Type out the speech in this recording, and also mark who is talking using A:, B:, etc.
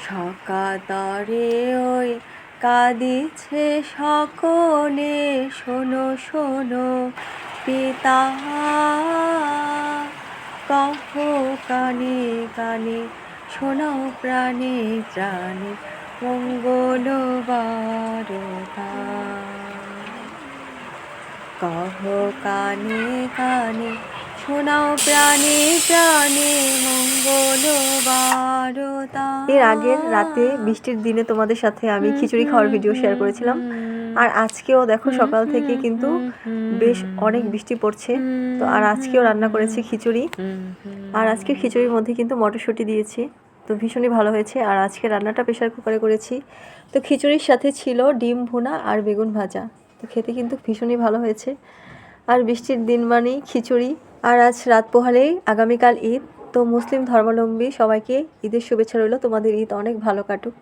A: সকাতরে ওই কাঁদিছে সকলে, শোনো শোনো পিতা, কহ কানে কানে শোনাও প্রাণে প্রাণে মঙ্গল বারতা। কহ কানে কানে শোনাও প্রাণে প্রাণে মঙ্গল বারতা। এর আগের রাতে বৃষ্টির দিনে তোমাদের সাথে আমি খিচুড়ি খাওয়ার ভিডিও শেয়ার করেছিলাম, আর আজকেও দেখো সকাল থেকে কিন্তু বেশ অনেক বৃষ্টি পড়ছে। তো আর আজকেও রান্না করেছি খিচুড়ি, আর আজকে খিচুড়ির মধ্যে কিন্তু মটরশুঁটি দিয়েছি, তো ভীষণই ভালো হয়েছে। আর আজকে রান্নাটা প্রেশার কুকারে করেছি। তো খিচুড়ির সাথে ছিল ডিম ভুনা আর বেগুন ভাজা, তো খেতে কিন্তু ভীষণই ভালো হয়েছে। আর বৃষ্টির দিন মানেই খিচুড়ি। আর আজ রাত পোহালেই আগামীকাল ঈদ, তো মুসলিম ধর্মাবলম্বী সবাইকে ঈদের শুভেচ্ছা রইল। তোমাদের ঈদ অনেক ভালো কাটুক।